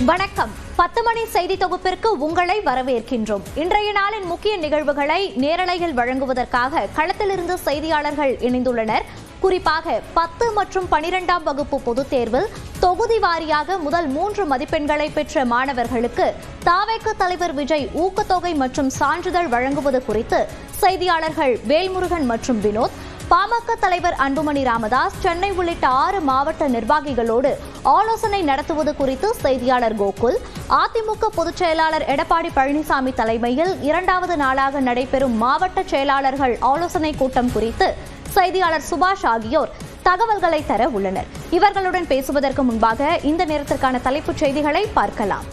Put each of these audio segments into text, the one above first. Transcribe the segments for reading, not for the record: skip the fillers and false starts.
வணக்கம். 10 மணி செய்தி தொகுப்பிற்கு உங்களை வரவேற்கின்றோம். இன்றைய நாளின் முக்கிய நிகழ்வுகளை நேரலையில் வழங்குவதற்காக களத்திலிருந்து செய்தியாளர்கள் இணைந்துள்ளனர். குறிப்பாக 10 மற்றும் 12ஆம் வகுப்பு பொதுத் தேர்வில் தொகுதி வாரியாக முதல் 3 மதிப்பெண்களை பெற்ற மாணவர்களுக்கு தாவேக தலைவர் விஜய் ஊக்கத்தொகை மற்றும் சான்றிதழ் வழங்குவது குறித்து செய்தியாளர்கள் வேல்முருகன் மற்றும் வினோத், பாமக தலைவர் அன்புமணி ராமதாஸ், சென்னை உள்ளிட்ட 6 மாவட்ட நிர்வாகிகளோடு ஆலோசனை நடத்துவது குறித்து செய்தியாளர் கோகுல், அதிமுக பொதுச் செயலாளர் எடப்பாடி பழனிசாமி தலைமையில் 2வது நாளாக நடைபெறும் மாவட்ட செயலாளர்கள் ஆலோசனை கூட்டம் குறித்து செய்தியாளர் சுபாஷ் ஆகியோர் தகவல்களை தர உள்ளனர். இவர்களுடன் பேசுவதற்கு முன்பாக இந்த நேரத்திற்கான தலைப்புச் செய்திகளை பார்க்கலாம்.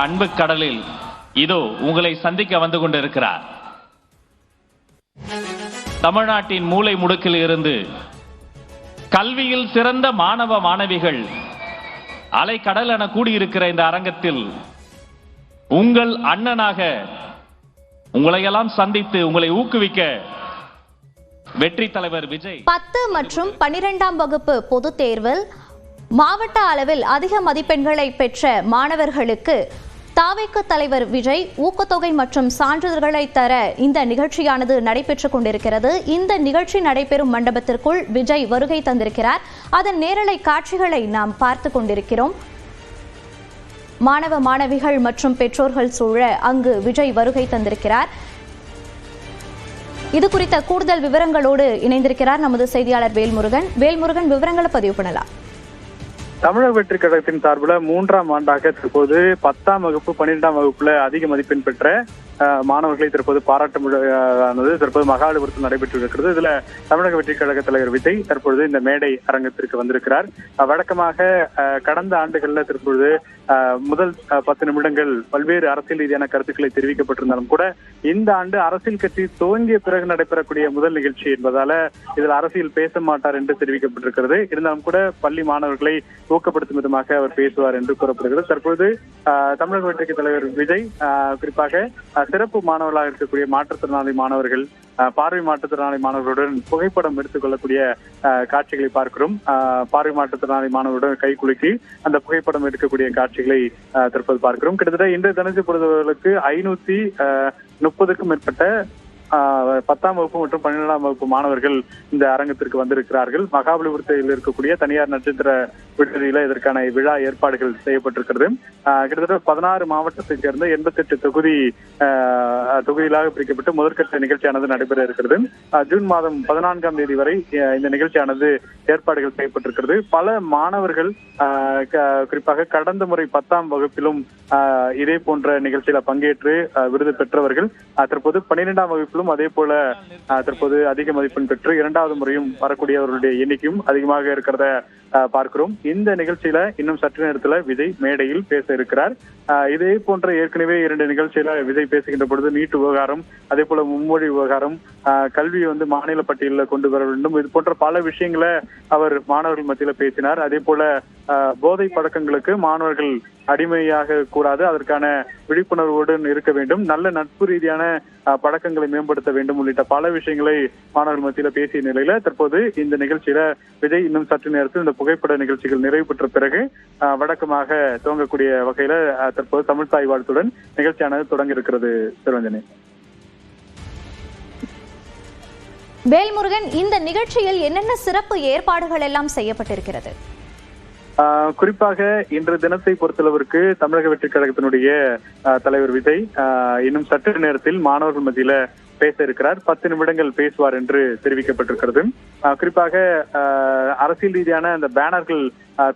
அன்பு கடலில் இதோ உங்களை சந்திக்க வந்து கொண்டிருக்கிறார். தமிழ்நாட்டின் மூலை முடுக்கில் இருந்து கல்வியில் சிறந்த மாணவ மாணவிகள் அலைக்கடல் என கூடியிருக்கிற இந்த அரங்கத்தில் உங்கள் அண்ணனாக உங்களையெல்லாம் சந்தித்து உங்களை ஊக்குவிக்க வெற்றி தலைவர் விஜய் 10 மற்றும் 12ஆம் வகுப்பு பொதுத் தேர்வில் மாவட்ட அளவில் அதிக மதிப்பெண்களை பெற்ற மாணவர்களுக்கு தாவேக தலைவர் விஜய் ஊக்கத்தொகை மற்றும் சான்றிதழ்களை தர இந்த நிகழ்ச்சியானது நடைபெற்றுக் கொண்டிருக்கிறது. இந்த நிகழ்ச்சி நடைபெறும் மண்டபத்திற்குள் விஜய் வருகை தந்திருக்கிறார். அதன் நேரலை காட்சிகளை நாம் பார்த்து கொண்டிருக்கிறோம். மாணவ மாணவிகள் மற்றும் பெற்றோர்கள் சூழ அங்கு விஜய் வருகை தந்திருக்கிறார். இது குறித்த கூடுதல் விவரங்களோடு இணைந்திருக்கிறார் நமது செய்தியாளர் வேல்முருகன். விவரங்களை பதிவு பண்ணலாம். தமிழக வெற்றி கழகத்தின் சார்பில் 3ஆம் ஆண்டாக தற்போது 10ஆம் வகுப்பு 12ஆம் வகுப்புல அதிக மதிப்பெண் பெற்ற மாணவர்களை தற்போது பாராட்டு விழாவானது தற்போது மகாபலிபுரத்தில் நடைபெற்று இருக்கிறது. இதுல தமிழக வெற்றி கழக தலைவர் விஜய் தற்பொழுது இந்த மேடை அரங்கத்திற்கு வந்திருக்கிறார். வழக்கமாக கடந்த ஆண்டுகள்ல தற்பொழுது முதல் 10 நிமிடங்கள் பல்வேறு அரசியல் ரீதியான கருத்துக்களை தெரிவிக்கப்பட்டிருந்தாலும் கூட இந்த ஆண்டு அரசியல் கட்சி துவங்கிய பிறகு நடைபெறக்கூடிய முதல் நிகழ்ச்சி என்பதால இதில் அரசியல் பேச மாட்டார் என்று தெரிவிக்கப்பட்டிருக்கிறது. இருந்தாலும் கூட பள்ளி மாணவர்களை ஊக்கப்படுத்தும் விதமாக அவர் பேசுவார் என்று கூறப்படுகிறது. தற்பொழுது தமிழக வெற்றி தலைவர் விஜய் குறிப்பாக சிறப்பு மாணவர்களாக இருக்கக்கூடிய மாற்றுத்திறனாளி மாணவர்கள், பார்வை மாற்றுத்திறனாளி மாணவர்களுடன் புகைப்படம் எடுத்துக் கொள்ளக்கூடிய காட்சிகளை பார்க்கிறோம். பார்வை மாற்றுத்திறனாளி மாணவர்களுடன் கை குலுக்கி அந்த புகைப்படம் எடுக்கக்கூடிய காட்சிகளை தற்போது பார்க்கிறோம். கிட்டத்தட்ட இன்றைய தினத்தை பொறுத்தவர்களுக்கு 530க்கும் மேற்பட்ட 10ஆம் வகுப்பு மற்றும் 12ஆம் வகுப்பு மாணவர்கள் இந்த அரங்கத்திற்கு வந்திருக்கிறார்கள். மகாபலிபுரத்தில் இருக்கக்கூடிய தனியார் நட்சத்திர விடுதியில இதற்கான விழா ஏற்பாடுகள் செய்யப்பட்டிருக்கிறது. கிட்டத்தட்ட 16 மாவட்டத்தைச் சேர்ந்த 88 தொகுதிகளாக பிரிக்கப்பட்டு முதற்கட்ட நிகழ்ச்சியானது நடைபெற இருக்கிறது. ஜூன் மாதம் 14ஆம் தேதி வரை இந்த நிகழ்ச்சியானது ஏற்பாடுகள் செய்யப்பட்டிருக்கிறது. பல மாணவர்கள் குறிப்பாக கடந்த முறை 10ஆம் வகுப்பிலும் இதே போன்ற நிகழ்ச்சியில பங்கேற்று விருது பெற்றவர்கள் தற்போது 12ஆம் வகுப்பிலும் அதே போல தற்போது அதிக மதிப்பெண் பெற்று 2வது முறையும் வரக்கூடியவர்களுடைய எண்ணிக்கையும் அதிகமாக இருக்கிறத பார்க்கிறோம். இந்த நிகழ்ச்சியில இன்னும் சற்று நேரத்துல விஜய் மேடையில் பேச இருக்கிறார். இதே போன்ற ஏற்கனவே 2 நிகழ்ச்சியில விஜய் பேசுகின்ற பொழுது நீட் விவகாரம், அதே போல மும்மொழி விவகாரம், கல்வியை மாநில பட்டியலில் கொண்டு வர வேண்டும், இது போன்ற பல விஷயங்களை அவர் மாணவர்கள் மத்தியில பேசினார். அதே போல போதை பழக்கங்களுக்கு மாணவர்கள் அடிமையாக கூடாது, அதற்கான விழிப்புணர்வோடு இருக்க வேண்டும், நல்ல நட்பு ரீதியான பழக்கங்களை மேம்படுத்த வேண்டும் உள்ளிட்ட பல விஷயங்களை மாணவர்கள் மத்தியில பேசிய நிலையில தற்போது இந்த நிகழ்ச்சியில விஜய் இன்னும் சற்று நேரத்தில் இந்த புகைப்பட நிகழ்ச்சிகள் நிறைவு பெற்ற பிறகு வழக்கமாக துவங்கக்கூடிய வகையில தற்போது தமிழ் தாய் வாழ்த்துடன் நிகழ்ச்சியானது தொடங்க இருக்கிறது. சிவரஞ்சனி. வேல்முருகன், இந்த நிகழ்ச்சியில் என்னென்ன சிறப்பு ஏற்பாடுகள் எல்லாம் செய்யப்பட்டிருக்கிறது? குறிப்பாக இன்று தினத்தை பொறுத்தளவிற்கு தமிழக வெற்றி கழகத்தினுடைய தலைவர் விஜய் இன்னும் சற்று நேரத்தில் மாணவர்கள் மத்தியில பேச இருக்கிறார். 10 நிமிடங்கள் பேசுவார் என்று தெரிவிக்கப்பட்டிருக்கிறது. குறிப்பாக அரசியல் ரீதியான அந்த பேனர்கள்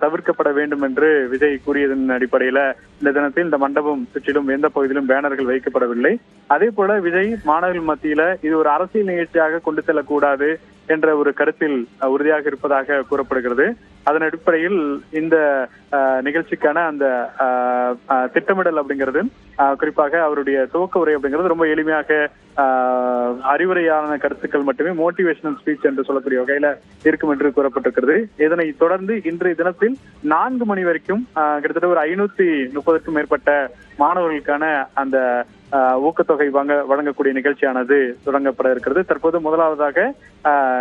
தவிர்க்கப்பட வேண்டும் என்று விஜய் கூறியதன் அடிப்படையில இந்த தினத்தில் இந்த மண்டபம் சுற்றிலும் எந்த பகுதியிலும் பேனர்கள் வைக்கப்படவில்லை. அதே போல விஜய் மாணவர்கள் மத்தியில இது ஒரு அரசியல் நிகழ்ச்சியாக கொண்டு செல்லக்கூடாது என்ற ஒரு கருத்தில் உறுதியாக இருப்பதாக கூறப்படுகிறது. அதன் அடிப்படையில் இந்த நிகழ்ச்சிக்கான அந்த திட்டமிடல் அப்படிங்கிறது குறிப்பாக அவருடைய துவக்க உரை அப்படிங்கிறது ரொம்ப எளிமையாக அறிவுரையான கருத்துக்கள் மட்டுமே, மோட்டிவேஷனல் ஸ்பீச் என்று சொல்லக்கூடிய வகையில இருக்கும் என்று கூறப்பட்டிருக்கிறது. இதனை தொடர்ந்து இன்றைய தினத்தில் 4 மணி வரைக்கும் கிட்டத்தட்ட ஒரு 530க்கும் மேற்பட்ட மாணவர்களுக்கான அந்த ஊக்கத்தொகை வழங்கக்கூடிய நிகழ்ச்சியானது தொடங்கப்பட இருக்கிறது. தற்போது முதலாவதாக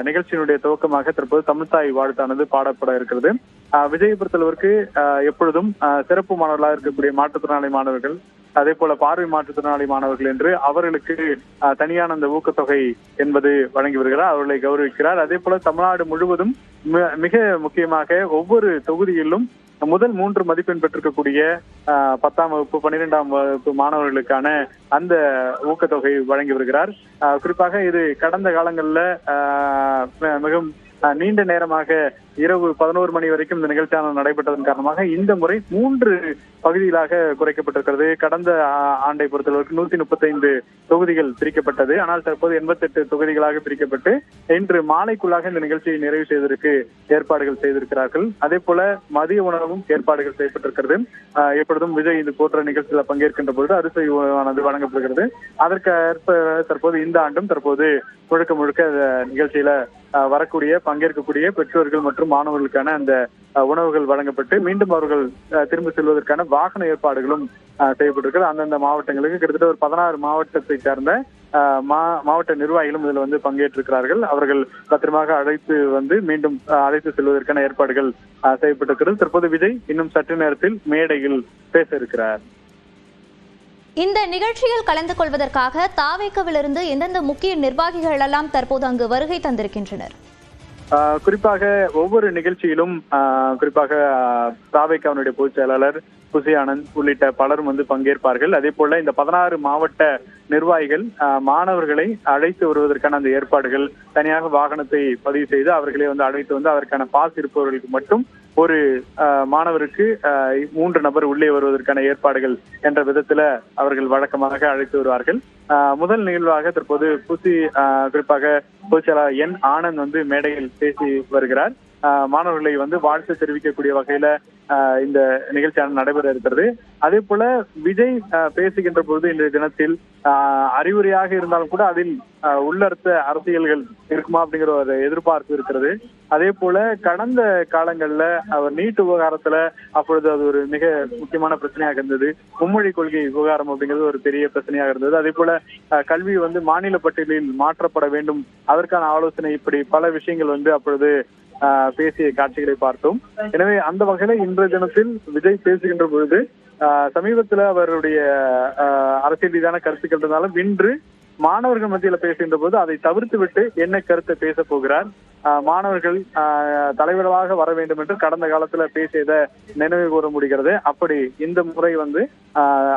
நிகழ்ச்சியினுடைய துவக்கமாக தற்போது தமிழ்த்தாய் வாழ்த்தானது பாடப்பட இருக்கிறது. விஜயை பொறுத்தளவிற்கு எப்பொழுதும் சிறப்பு மாணவர்களாக இருக்கக்கூடிய மாற்றுத்திறனாளி மாணவர்கள், அதே போல பார்வை மாற்றுத்திறனாளி மாணவர்கள் என்று அவர்களுக்கு தனியான அந்த ஊக்கத்தொகை என்பது வழங்கி வருகிறார். அவர்களை கௌரவிக்கிறார். அதே போல தமிழ்நாடு முழுவதும் மிக முக்கியமாக ஒவ்வொரு தொகுதியிலும் முதல் 3 மதிப்பெண் பெற்றிருக்கக்கூடிய 10ஆம் வகுப்பு 12ஆம் வகுப்பு மாணவர்களுக்கான அந்த ஊக்கத்தொகை வழங்கி வருகிறார். குறிப்பாக இது கடந்த காலங்கள்ல மிகவும் நீண்ட நேரமாக இரவு 11 மணி வரைக்கும் இந்த நிகழ்ச்சியானது நடைபெற்றதன் காரணமாக இந்த முறை 3 பகுதிகளாக குறைக்கப்பட்டிருக்கிறது. கடந்த ஆண்டை பொறுத்தளவுக்கு 135 தொகுதிகள் பிரிக்கப்பட்டது. ஆனால் தற்போது 88 தொகுதிகளாக பிரிக்கப்பட்டு இன்று மாலைக்குள்ளாக இந்த நிகழ்ச்சியை நிறைவு செய்வதற்கு ஏற்பாடுகள் செய்திருக்கிறார்கள். அதே போல மதிய உணவும் ஏற்பாடுகள் செய்யப்பட்டிருக்கிறது. எப்பொழுதும் விஜய் இது போன்ற நிகழ்ச்சியில பங்கேற்கின்ற பொழுது அரிசி உணவானது வழங்கப்படுகிறது. அதற்கு தற்போது இந்த ஆண்டும் தற்போது முழுக்க நிகழ்ச்சியில வரக்கூடிய பங்கேற்கக்கூடிய பெற்றோர்கள் மற்றும் மாணவர்களுக்கான அந்த உணவுகள் வழங்கப்பட்டு மீண்டும் அவர்கள் திரும்ப செல்வதற்கான வாகன ஏற்பாடுகளும் செய்யப்பட்டிருக்கிறது. அந்தந்த மாவட்டங்களுக்கு கிட்டத்தட்ட ஒரு 16 மாவட்டத்தை சேர்ந்த மாவட்ட நிர்வாகிகளும் இதில் வந்து பங்கேற்றிருக்கிறார்கள். அவர்கள் பத்திரமாக மீண்டும் அழைத்து செல்வதற்கான ஏற்பாடுகள் செய்யப்பட்டிருக்கிறது. தற்போது விஜய் இன்னும் சற்று நேரத்தில் மேடையில் பேச இருக்கிறார். இந்த நிகழ்ச்சியில் கலந்து கொள்வதற்காக தாவேகவிலிருந்து எந்தெந்த முக்கிய நிர்வாகிகள் எல்லாம் தற்போது அங்கு வருகை தந்திருக்கின்றனர்? குறிப்பாக ஒவ்வொரு நிகழ்ச்சியிலும் குறிப்பாக தாவேகாவினுடைய பொதுச் செயலாளர் புசி ஆனந்த் உள்ளிட்ட பலரும் வந்து பங்கேற்பார்கள். அதே போல இந்த 16 மாவட்ட நிர்வாகிகள் மாணவர்களை அழைத்து வருவதற்கான அந்த ஏற்பாடுகள், தனியாக வாகனத்தை பதிவு செய்து அவர்களை வந்து அழைத்து வந்து அதற்கான பாஸ் இருப்பவர்களுக்கு மட்டும் ஒரு மாணவருக்கு 3 நபர் உள்ளே வருவதற்கான ஏற்பாடுகள் என்ற விதத்துல அவர்கள் வழக்கமாக அழைத்து வருவார்கள். முதல் நிகழ்வாக தற்போது புசி குறிப்பாக பொதுச்செயலாளர் என் ஆனந்த் வந்து மேடையில் பேசி வருகிறார். மாணவர்களை வந்து வாழ்த்து தெரிவிக்கக்கூடிய வகையில இந்த நிகழ்ச்சியானது நடைபெற இருக்கிறது. அதே போல விஜய் பேசுகின்ற பொழுது இன்றைய தினத்தில் அறிவுரையாக இருந்தாலும் கூட அதில் உள்ளர்த்த அரசியல்கள் இருக்குமா அப்படிங்கிற ஒரு எதிர்பார்ப்பு இருக்கிறது. அதே போல கடந்த காலங்கள்ல அவர் நீட் விவகாரத்துல அப்பொழுது அது ஒரு மிக முக்கியமான பிரச்சனையாக இருந்தது. மும்மொழி கொள்கை விவகாரம் அப்படிங்கிறது ஒரு பெரிய பிரச்சனையாக இருந்தது. அதே போல கல்வி வந்து மாநில பட்டியலில் மாற்றப்பட வேண்டும், அதற்கான ஆலோசனை, இப்படி பல விஷயங்கள் வந்து அப்பொழுது பேசிய காட்சிகளை பார்த்தோம். எனவே அந்த வகையில இன்றைய தினத்தில் விஜய் பேசுகின்ற பொழுது சமீபத்தில் அவருடைய அரசியல் ரீதியான கருத்துக்கள் இருந்தாலும் இன்று மாணவர்கள் மத்தியில பேசுகின்ற போது அதை தவிர்த்து விட்டு என்ன கருத்தை பேச போகிறார், மாணவர்கள் தலைவர்களாக வர வேண்டும் என்று கடந்த காலத்துல பேசியதை நினைவு கூற முடிகிறது. அப்படி இந்த முறை வந்து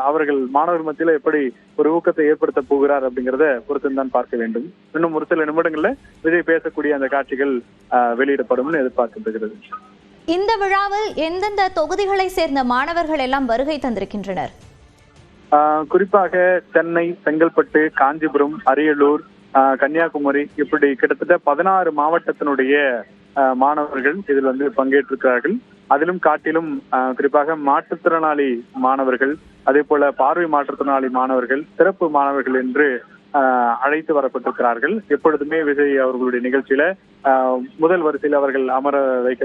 அவர்கள் மாணவர்கள் மத்தியில எப்படி ஒரு ஊக்கத்தை ஏற்படுத்த போகிறார் அப்படிங்கிறத பொறுத்துதான் பார்க்க வேண்டும். இன்னும் ஒரு சில நிமிடங்கள்ல விஜய் பேசக்கூடிய அந்த காட்சிகள் வெளியிடப்படும் எதிர்பார்க்கப்படுகிறது. இந்த விழாவில் எந்தெந்த தொகுதிகளை சேர்ந்த மாணவர்கள் எல்லாம் வருகை தந்திருக்கின்றனர்? குறிப்பாக சென்னை, செங்கல்பட்டு, காஞ்சிபுரம், அரியலூர், கன்னியாகுமரி, இப்படி கிட்டத்தட்ட 16 மாவட்டத்தினுடைய மாணவர்கள் இதில் வந்து பங்கேற்றிருக்கிறார்கள். அதிலும் காட்டிலும் குறிப்பாக மாற்றுத்திறனாளி மாணவர்கள், அதே போல பார்வை மாற்றுத்திறனாளி மாணவர்கள், சிறப்பு மாணவர்கள் என்று அழைத்து வரப்பட்டிருக்கிறார்கள். எப்பொழுதுமே விஜய் அவர்களுடைய நிகழ்ச்சியில முதல் வரிசையில் அவர்கள் அமர வைக்க